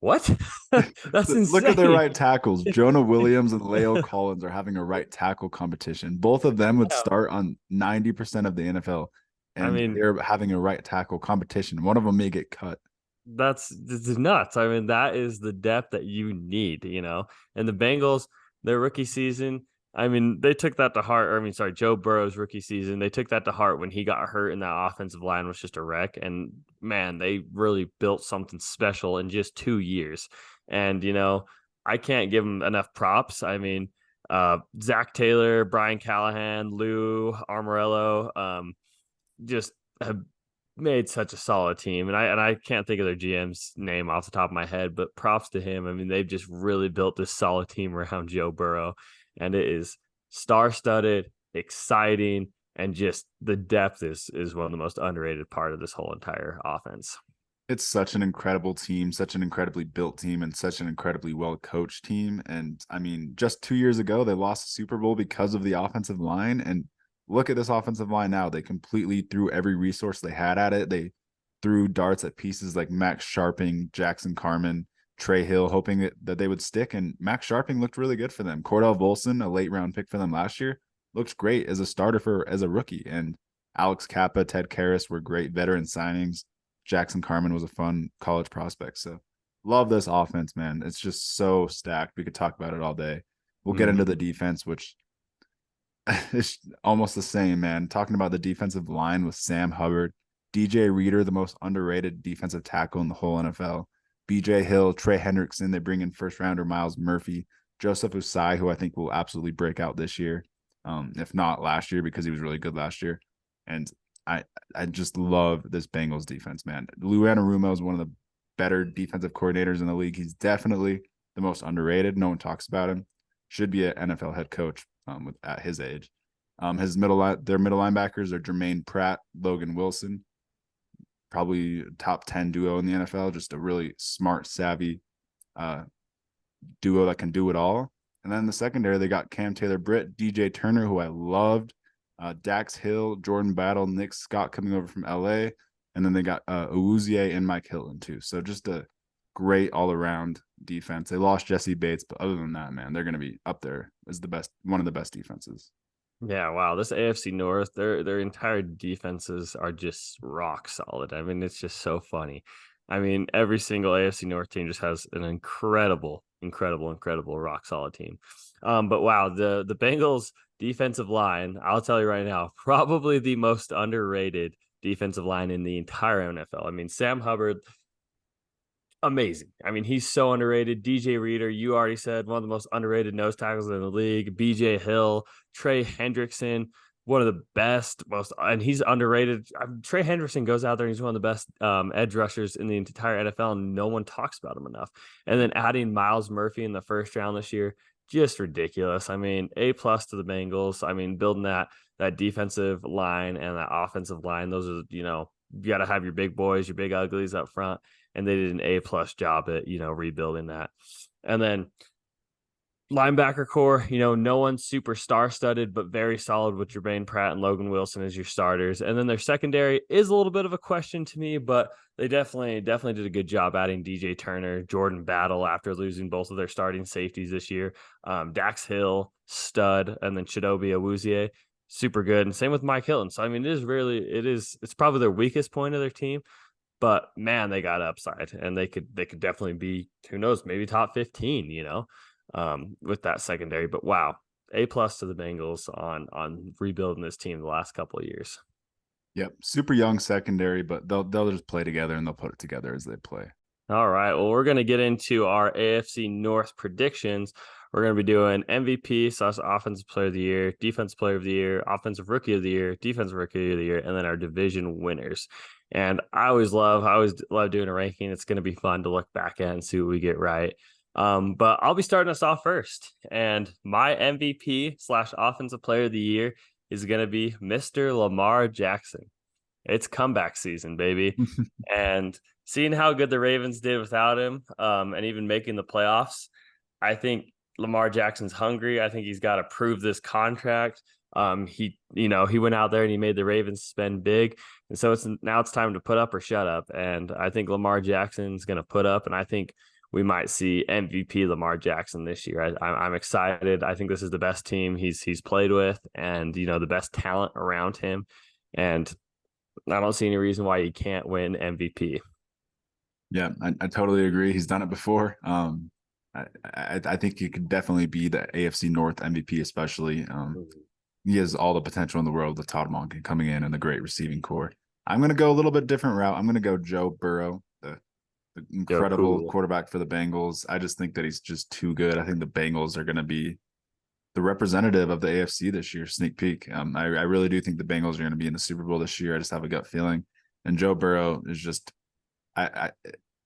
What? That's Look at their insane. right tackles. Jonah Williams and La'el Collins are having a right tackle competition. Both of them would Yeah. start on 90% of the NFL, I and mean, they're having a right tackle competition. One of them may get cut. that's nuts. I mean, that is the depth that you need. And the Bengals, their rookie season, I mean, they took that to heart. Or, I mean, sorry, Joe Burrow's rookie season, they took that to heart when he got hurt and that offensive line was just a wreck. And man, they really built something special in just 2 years. And, I can't give them enough props. I mean, Zach Taylor, Brian Callahan, Lou Armorello, just have made such a solid team. And I can't think of their GM's name off the top of my head, but props to him. I mean, they've just really built this solid team around Joe Burrow, and it is star-studded, exciting, and just the depth is one of the most underrated part of this whole entire offense. It's such an incredible team, such an incredibly built team, and such an incredibly well coached team. And I mean, just 2 years ago, they lost the Super Bowl because of the offensive line. And look at this offensive line now. They completely threw every resource they had at it. They threw darts at pieces like Max Sharping, Jackson Carman, Trey Hill, hoping that they would stick. And Max Sharping looked really good for them. Cordell Volson, a late round pick for them last year, looked great as a starter as a rookie. And Alex Kappa, Ted Karras were great veteran signings. Jackson Carman was a fun college prospect. So love this offense, man. It's just so stacked. We could talk about it all day. We'll get into Mm-hmm. the defense, which is almost the same, man. Talking about the defensive line with Sam Hubbard, DJ Reader, the most underrated defensive tackle in the whole NFL. BJ Hill, Trey Hendrickson. They bring in first rounder Miles Murphy, Joseph Usai, who I think will absolutely break out this year, if not last year because he was really good last year. And I I just love this Bengals defense, man. Lou Anarumo is one of the better defensive coordinators in the league. He's definitely the most underrated. No one talks about him. Should be an NFL head coach at his age. Their middle linebackers are Jermaine Pratt, Logan Wilson, probably top 10 duo in the NFL. Just a really smart, savvy uh, duo that can do it all. And then the secondary, they got Cam Taylor Britt, DJ Turner, who I loved, Dax Hill, Jordan Battle, Nick Scott coming over from LA. And then they got Awuzie and Mike Hilton, too. So just a great all around defense. They lost Jesse Bates, but other than that, man, they're going to be up there as one of the best defenses. Yeah, wow. This AFC North, their entire defenses are just rock solid. I mean, it's just so funny. I mean, every single AFC North team just has an incredible rock solid team. But wow, the Bengals defensive line, I'll tell you right now, probably the most underrated defensive line in the entire NFL. I mean, Sam Hubbard, amazing. I mean, he's so underrated. DJ Reader, you already said, one of the most underrated nose tackles in the league. BJ Hill, Trey Hendrickson, one of the best, and he's underrated. Trey Hendrickson goes out there and he's one of the best edge rushers in the entire NFL, and no one talks about him enough. And then adding Miles Murphy in the first round this year, just ridiculous. I mean, A+ to the Bengals. I mean, building that defensive line and that offensive line, those are, you got to have your big boys, your big uglies up front, and they did an A+ job at rebuilding that. And then linebacker core, no one's super star-studded, but very solid with Jermaine Pratt and Logan Wilson as your starters. And then their secondary is a little bit of a question to me, but they definitely did a good job adding DJ Turner, Jordan Battle after losing both of their starting safeties this year. Dax Hill, stud, and then Chidobe Awuzie, super good. And same with Mike Hilton. So I mean, it's probably their weakest point of their team. But man, they got upside, and they could definitely be, who knows, maybe top 15, with that secondary. But wow, A+ to the Bengals on rebuilding this team the last couple of years. Yep, super young secondary, but they'll just play together and they'll put it together as they play. All right. Well, we're going to get into our AFC North predictions. We're going to be doing MVP / Offensive Player of the Year, Defensive Player of the Year, Offensive Rookie of the Year, Defensive Rookie of the Year, and then our division winners. And I always love doing a ranking. It's going to be fun to look back at and see what we get right. But I'll be starting us off first. And my MVP / Offensive Player of the Year is going to be Mr. Lamar Jackson. It's comeback season, baby. And seeing how good the Ravens did without him, and even making the playoffs, I think Lamar Jackson's hungry. I think he's got to prove this contract. He went out there and he made the Ravens spend big. And so now it's time to put up or shut up. And I think Lamar Jackson's going to put up, and I think we might see MVP Lamar Jackson this year. I'm excited. I think this is the best team he's played with, and the best talent around him. And I don't see any reason why he can't win MVP. Yeah, I totally agree. He's done it before. I think he could definitely be the AFC North MVP, especially. He has all the potential in the world with Todd Monken coming in and the great receiving core. I'm going to go a little bit different route. I'm going to go Joe Burrow, the incredible quarterback for the Bengals. I just think that he's just too good. I think the Bengals are going to be the representative of the AFC this year. Sneak peek. I really do think the Bengals are going to be in the Super Bowl this year. I just have a gut feeling. And Joe Burrow is just, I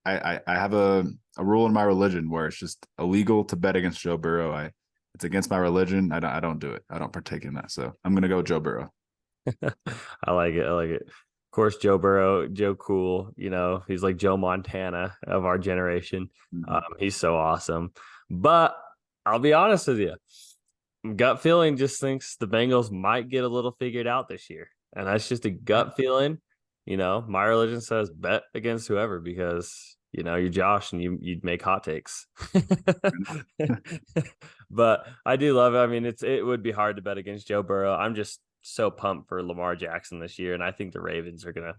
have a rule in my religion where it's just illegal to bet against Joe Burrow. It's against my religion. I don't do it. I don't partake in that. So I'm going to go Joe Burrow. I like it. Of course, Joe Burrow, Joe Cool, he's like Joe Montana of our generation. He's so awesome. But I'll be honest with you. Gut feeling just thinks the Bengals might get a little figured out this year. And that's just a gut feeling. My religion says bet against whoever, because, you're Josh and you'd make hot takes. But I do love it. I mean, it would be hard to bet against Joe Burrow. I'm just so pumped for Lamar Jackson this year. And I think the Ravens are going to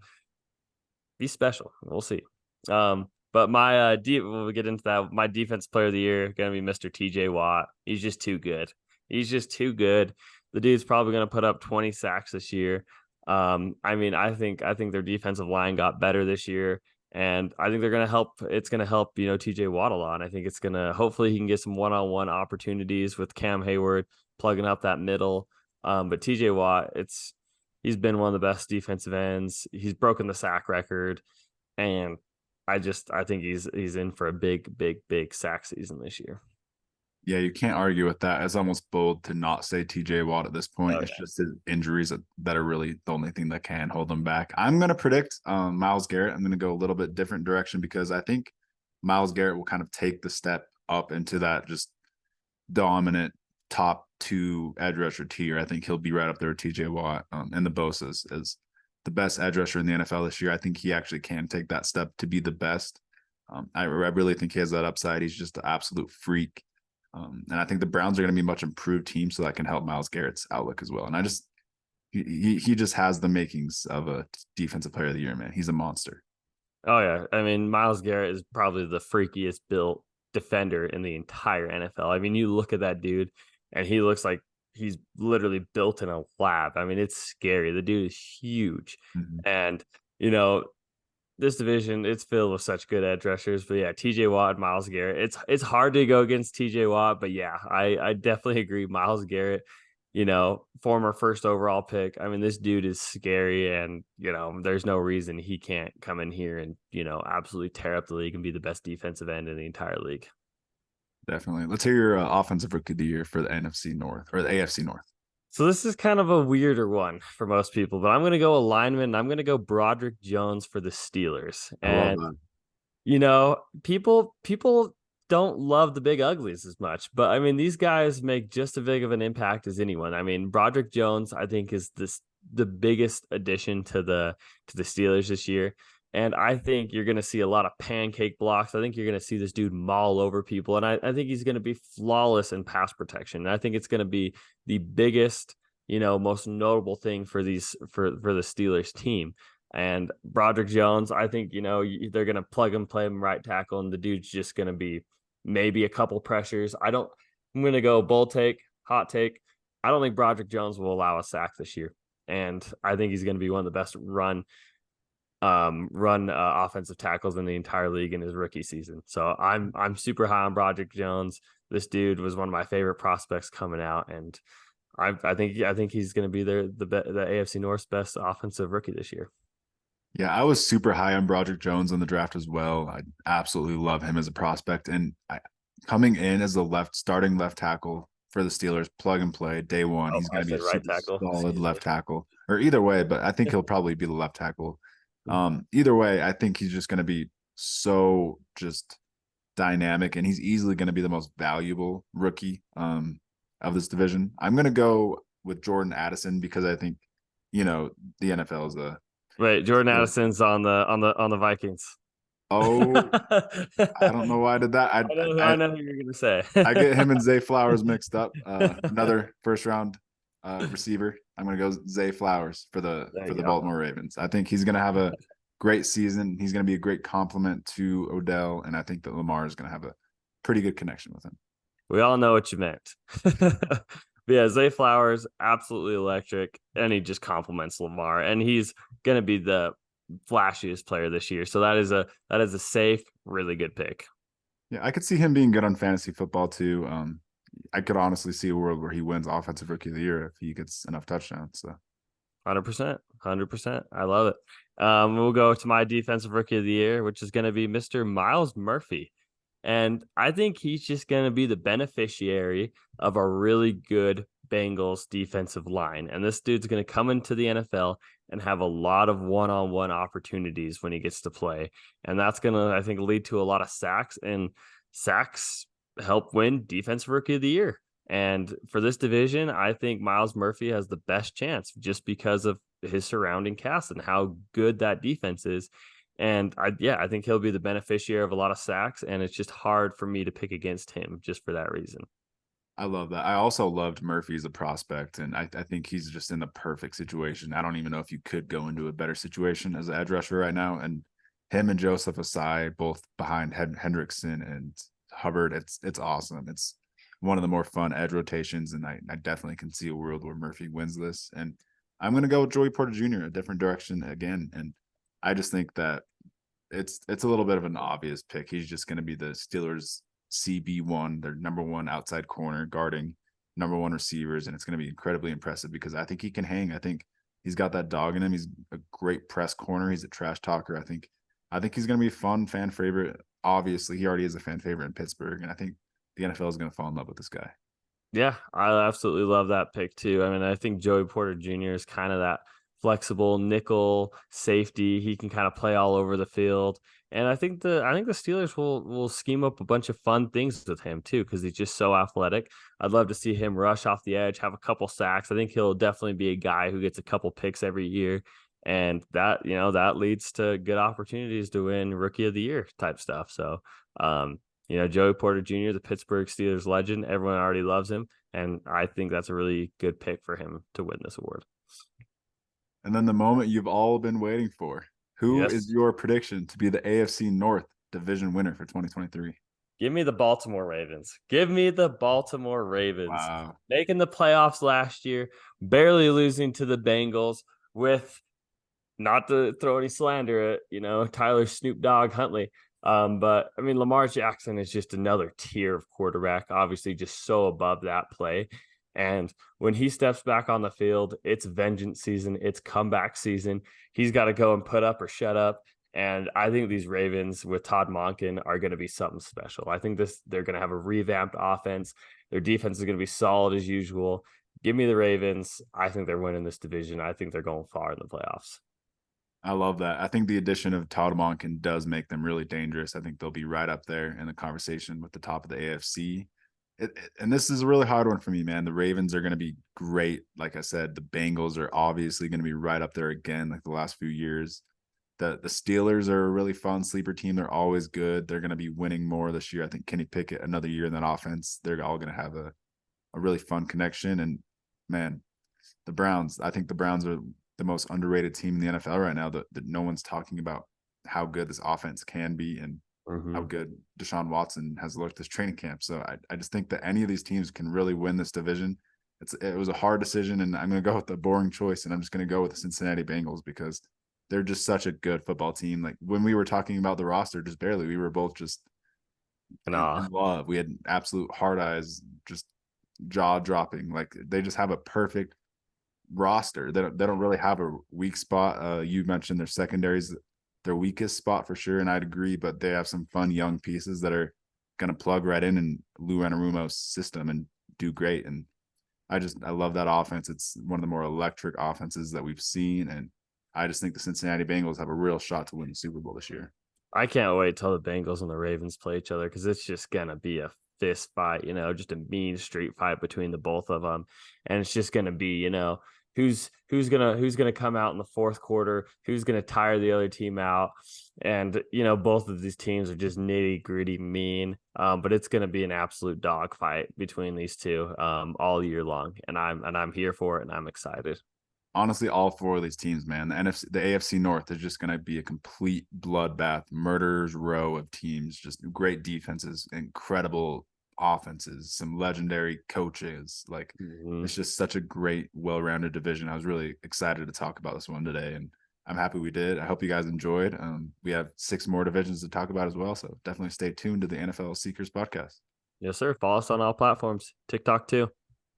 be special. We'll see. But my we'll get into that. My defense player of the year going to be Mr. TJ Watt. He's just too good. He's just too good. The dude's probably going to put up 20 sacks this year. I think their defensive line got better this year, and I think they're going to help. It's going to help, TJ Watt a lot. And I think it's going to, hopefully he can get some one-on-one opportunities with Cam Hayward plugging up that middle. But TJ Watt, he's been one of the best defensive ends. He's broken the sack record, and I think he's in for a big sack season this year. Yeah, you can't argue with that. It's almost bold to not say TJ Watt at this point. It's just his injuries that are really the only thing that can hold him back. I'm going to predict Myles Garrett. I'm going to go a little bit different direction, because I think Myles Garrett will kind of take the step up into that just dominant top 2 edge rusher tier. I think he'll be right up there with TJ Watt and the Bosa's as the best edge rusher in the NFL this year. I think he actually can take that step to be the best. I really think he has that upside. He's just an absolute freak. And I think the Browns are going to be a much improved team, so that can help Myles Garrett's outlook as well. And he just has the makings of a defensive player of the year, man. He's a monster. Oh yeah. I mean, Myles Garrett is probably the freakiest built defender in the entire NFL. I mean, you look at that dude and he looks like he's literally built in a lab. I mean, it's scary. The dude is huge. And, this division, it's filled with such good edge rushers. But yeah, TJ Watt and Myles Garrett. It's hard to go against TJ Watt, but yeah, I definitely agree. Myles Garrett, former first overall pick. I mean, this dude is scary, and there's no reason he can't come in here and absolutely tear up the league and be the best defensive end in the entire league. Definitely. Let's hear your offensive rookie of the year for the NFC North, or the AFC North. So this is kind of a weirder one for most people, but I'm going to go a lineman. I'm going to go Broderick Jones for the Steelers. And, people don't love the big uglies as much, but I mean, these guys make just as big of an impact as anyone. I mean, Broderick Jones, I think, is the biggest addition to the Steelers this year. And I think you're going to see a lot of pancake blocks. I think you're going to see this dude maul over people. And I think he's going to be flawless in pass protection. And I think it's going to be the biggest, most notable thing for the Steelers team. And Broderick Jones, I think, they're going to plug and play him right tackle. And the dude's just going to be maybe a couple pressures. I'm going to go bold take, hot take. I don't think Broderick Jones will allow a sack this year, and I think he's going to be one of the best offensive tackles in the entire league in his rookie season. So I'm super high on Broderick Jones. This dude was one of my favorite prospects coming out, and I think he's going to be the AFC North's best offensive rookie this year. Yeah, I was super high on Broderick Jones in the draft as well. I absolutely love him as a prospect. And coming in as the starting left tackle for the Steelers, plug and play, day one, Oh, he's I going to be said a right super tackle. solid Excuse me. left tackle. Or either way, but I think he'll probably be the left tackle. Either way, I think he's just going to be so just dynamic, and he's easily going to be the most valuable rookie of this division. I'm going to go with Jordan Addison because I think, the NFL is a Wait, Jordan Addison's on the Vikings. oh, I don't know why I did that. I know who you're gonna say. I get him and Zay Flowers mixed up. Another first round receiver. I'm gonna go Zay Flowers for the There you go. Baltimore Ravens. I think he's gonna have a great season. He's gonna be a great complement to Odell, and I think that Lamar is gonna have a pretty good connection with him. We all know what you meant. But yeah, Zay Flowers, absolutely electric, and he just compliments Lamar, and he's gonna be the flashiest player this year. So that is a safe, really good pick. Yeah, I could see him being good on fantasy football too. I could honestly see a world where he wins Offensive Rookie of the Year if he gets enough touchdowns. So 100%, 100%. I love it. We'll go to my Defensive Rookie of the Year, which is going to be Mr. Miles Murphy. And I think he's just going to be the beneficiary of a really good Bengals defensive line. And this dude's going to come into the NFL and have a lot of one-on-one opportunities when he gets to play. And that's going to, I think, lead to a lot of sacks, and sacks help win Defensive Rookie of the Year. And for this division, I think Miles Murphy has the best chance just because of his surrounding cast and how good that defense is. And I think he'll be the beneficiary of a lot of sacks, and it's just hard for me to pick against him just for that reason. I love that. I also loved Murphy as a prospect, and I think he's just in the perfect situation. I don't even know if you could go into a better situation as an edge rusher right now. And him and Joseph Asai, both behind Hendrickson and Hubbard, it's awesome. It's one of the more fun edge rotations, and I definitely can see a world where Murphy wins this. And I'm going to go with Joey Porter Jr., a different direction again. And I just think that it's a little bit of an obvious pick. He's just going to be the Steelers' CB1, their number one outside corner, guarding number one receivers, and it's going to be incredibly impressive because I think he can hang. I think he's got that dog in him. He's a great press corner. He's a trash talker. I think he's going to be a fun fan favorite. Obviously, he already is a fan favorite in Pittsburgh, and I think the NFL is going to fall in love with this guy. Yeah, I absolutely love that pick too. I mean, I think Joey Porter Jr. is kind of that flexible nickel safety. He can kind of play all over the field. And I think the Steelers will scheme up a bunch of fun things with him too, because he's just so athletic. I'd love to see him rush off the edge, have a couple sacks. I think he'll definitely be a guy who gets a couple picks every year. And that leads to good opportunities to win Rookie of the Year type stuff. So Joey Porter Jr., the Pittsburgh Steelers legend, everyone already loves him. And I think that's a really good pick for him to win this award. And then the moment you've all been waiting for. Who is Yes. your prediction to be the AFC North division winner for 2023? Give me the Baltimore Ravens. Give me the Baltimore Ravens. Wow. Making the playoffs last year, barely losing to the Bengals with, not to throw any slander at, Tyler Snoop Dogg Huntley. But I mean, Lamar Jackson is just another tier of quarterback, obviously just so above that play. And when he steps back on the field, it's vengeance season, it's comeback season. He's got to go and put up or shut up. And I think these Ravens with Todd Monken are going to be something special. I think they're going to have a revamped offense. Their defense is going to be solid as usual. Give me the Ravens. I think they're winning this division. I think they're going far in the playoffs. I love that. I think the addition of Todd Monken does make them really dangerous. I think they'll be right up there in the conversation with the top of the AFC. And this is a really hard one for me, man. The Ravens are going to be great. Like I said, the Bengals are obviously going to be right up there again, like the last few years. The Steelers are a really fun sleeper team. They're always good. They're going to be winning more this year. I think Kenny Pickett, another year in that offense, they're all going to have a really fun connection. And man, the Browns, I think the Browns are the most underrated team in the NFL right now, that no one's talking about how good this offense can be. And how Mhm. good Deshaun Watson has looked this training camp. So I just think that any of these teams can really win this division. It was a hard decision, and I'm going to go with the boring choice, and I'm just going to go with the Cincinnati Bengals because they're just such a good football team. Like when we were talking about the roster, just barely, we were both just And in love. We had absolute hard eyes, just jaw dropping. Like they just have a perfect roster. They don't really have a weak spot. You mentioned their secondaries, their weakest spot for sure, and I'd agree. But they have some fun young pieces that are going to plug right in Lou Anarumo's system and do great. And I love that offense. It's one of the more electric offenses that we've seen, and I just think the Cincinnati Bengals have a real shot to win the Super Bowl this year. I can't wait till the Bengals and the Ravens play each other because it's just gonna be a fist fight, just a mean street fight between the both of them, and it's just gonna be, who's gonna come out in the fourth quarter, who's gonna tire the other team out, and both of these teams are just nitty gritty mean, but it's gonna be an absolute dogfight between these two, all year long, and I'm here for it, and I'm excited. Honestly, all four of these teams, man, the AFC North is just going to be a complete bloodbath, murderer's row of teams. Just great defenses, incredible offenses, some legendary coaches. Like Mhm. it's just such a great, well-rounded division. I was really excited to talk about this one today, and I'm happy we did. I hope you guys enjoyed. We have 6 more divisions to talk about as well, so definitely stay tuned to the NFL Seekers podcast. Yes, sir. Follow us on all platforms. TikTok too.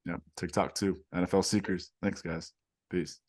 Yeah, TikTok too. NFL Seekers. Thanks, guys. Peace.